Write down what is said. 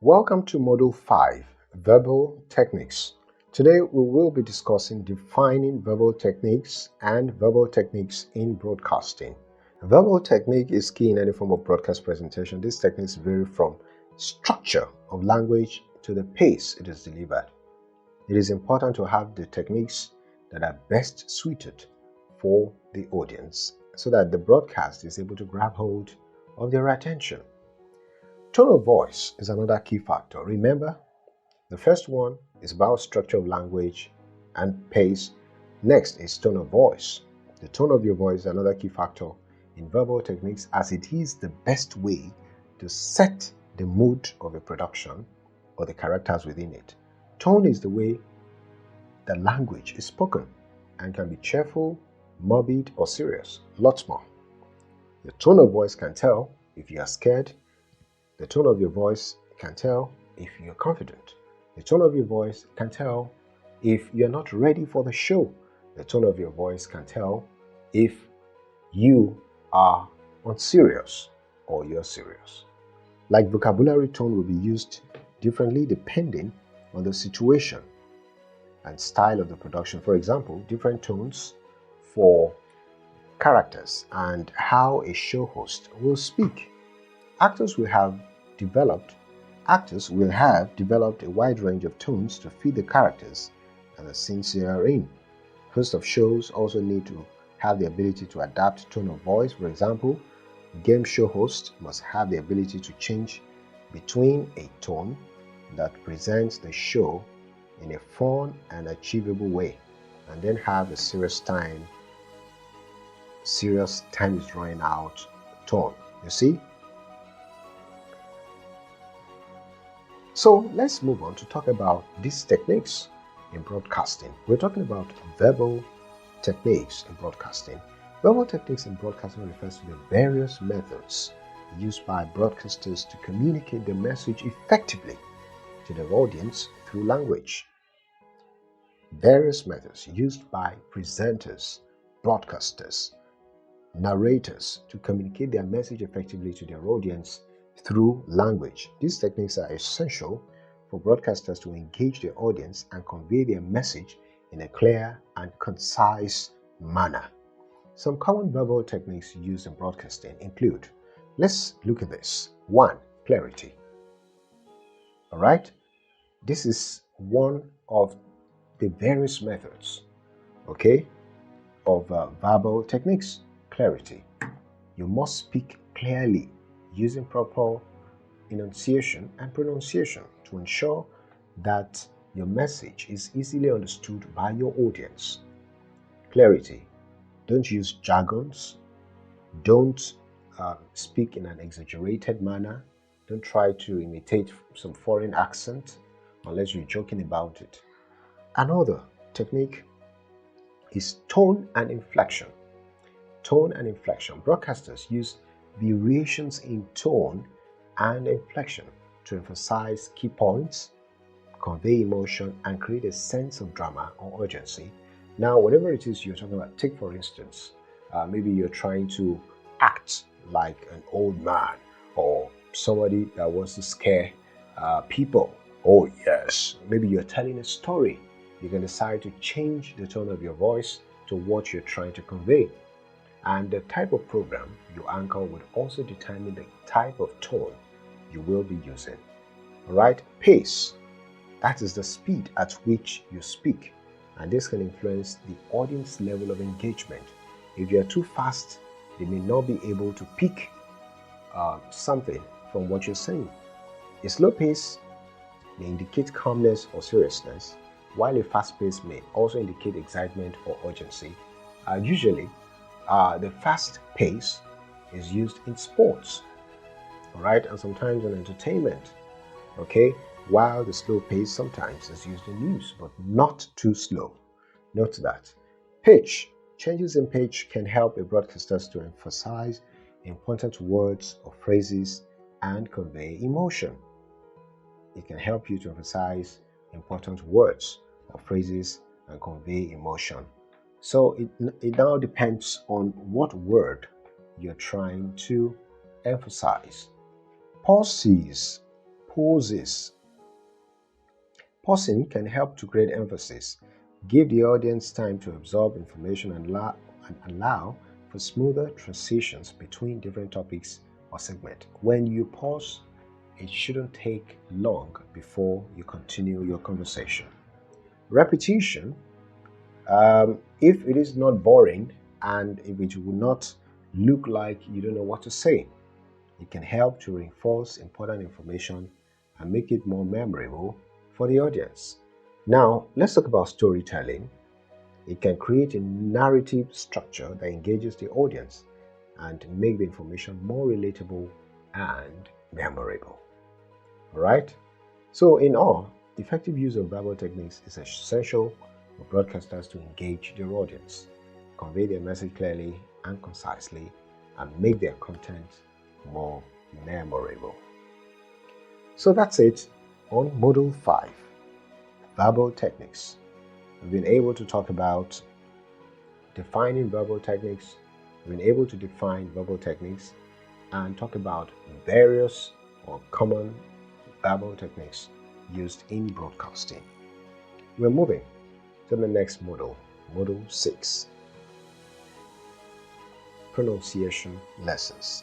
Welcome to Module 5, Verbal Techniques. Today we will be discussing defining verbal techniques and verbal techniques in broadcasting. Verbal technique is key in any form of broadcast presentation. These techniques vary from structure of language to the pace it is delivered. It is important to have the techniques that are best suited for the audience so that the broadcast is able to grab hold of their attention. Tone of voice is another key factor. Remember, the first one is about structure of language and pace. Next is tone of voice. The tone of your voice is another key factor in verbal techniques, as it is the best way to set the mood of a production or the characters within it. Tone is the way the language is spoken and can be cheerful, morbid, or serious. Lots more. The tone of voice can tell if you are scared. The tone of your voice can tell if you're confident. The tone of your voice can tell if you're not ready for the show. The tone of your voice can tell if you are unserious or you're serious. Like vocabulary tone will be used differently depending on the situation and style of the production. For example, different tones for characters and how a show host will speak. Actors will have developed a wide range of tones to fit the characters and the scenes they are in. Hosts of shows also need to have the ability to adapt tone of voice. For example, game show hosts must have the ability to change between a tone that presents the show in a fun and achievable way, and then have a serious time is running out tone. You see? So let's move on to talk about these techniques in broadcasting. We're talking about verbal techniques in broadcasting. Verbal techniques in broadcasting refers to the various methods used by broadcasters to communicate the message effectively to their audience through language. Various methods used by presenters, broadcasters, narrators to communicate their message effectively to their audience through language. These techniques are essential for broadcasters to engage their audience and convey their message in a clear and concise manner. Some common verbal techniques used in broadcasting include, let's look at this. 1. Clarity. All right? This is one of the various methods, of verbal techniques. Clarity. You must speak clearly using proper enunciation and pronunciation to ensure that your message is easily understood by your audience. Clarity. Don't use jargons. Don't speak in an exaggerated manner. Don't try to imitate some foreign accent unless you're joking about it. Another technique is tone and inflection. Tone and inflection. Broadcasters use variations in tone and inflection to emphasize key points, convey emotion, and create a sense of drama or urgency. Now, whatever it is you're talking about, take for instance, maybe you're trying to act like an old man or somebody that wants to scare people. Oh, yes. Maybe you're telling a story. You can decide to change the tone of your voice to what you're trying to convey. And the type of program you anchor would also determine the type of tone you will be using. All right, pace. That is the speed at which you speak, and this can influence the audience level of engagement. If you are too fast, they may not be able to pick something from what you're saying. A slow pace may indicate calmness or seriousness, while a fast pace may also indicate excitement or urgency. Usually, the fast pace is used in sports, all right, and sometimes in entertainment, while the slow pace sometimes is used in news, but not too slow. Note that. Pitch. Changes in pitch can help a broadcaster to emphasize important words or phrases and convey emotion. It can help you to emphasize important words or phrases and convey emotion. So it now depends on what word you're trying to emphasize. Pauses pauses. Pausing can help to create emphasis, give the audience time to absorb information, and allow for smoother transitions between different topics or segments. When you pause, it shouldn't take long before you continue your conversation. Repetition, if it is not boring and if it will not look like you don't know what to say, it can help to reinforce important information and make it more memorable for the audience. Now, let's talk about storytelling. It can create a narrative structure that engages the audience and make the information more relatable and memorable. All right? So, in all, effective use of verbal techniques is essential for broadcasters to engage their audience, convey their message clearly and concisely, and make their content more memorable. So that's it on Module 5, Verbal Techniques. We've been able to talk about defining verbal techniques, we've been able to define verbal techniques and talk about various or common verbal techniques used in broadcasting. We're moving to the next module, Module 6, Pronunciation Lessons.